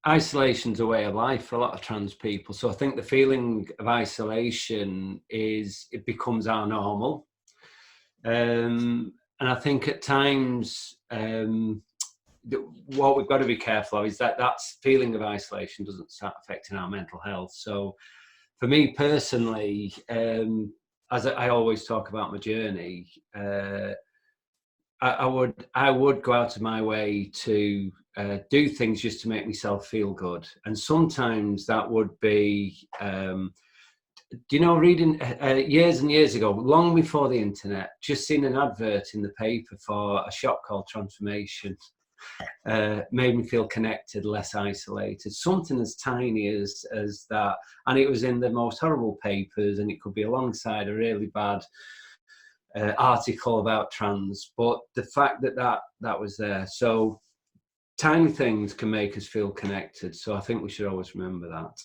isolation's a way of life for a lot of trans people. So I think the feeling of isolation it becomes our normal. And I think at times, what we've got to be careful of is that feeling of isolation doesn't start affecting our mental health. So for me personally, as I always talk about my journey, I would go out of my way to do things just to make myself feel good. And sometimes that would be, reading years and years ago, long before the internet, just seeing an advert in the paper for a shop called Transformation made me feel connected, less isolated. Something as tiny as that. And it was in the most horrible papers, and it could be alongside a really bad article about trans, but the fact that was there. So tiny things can make us feel connected. So I think we should always remember that.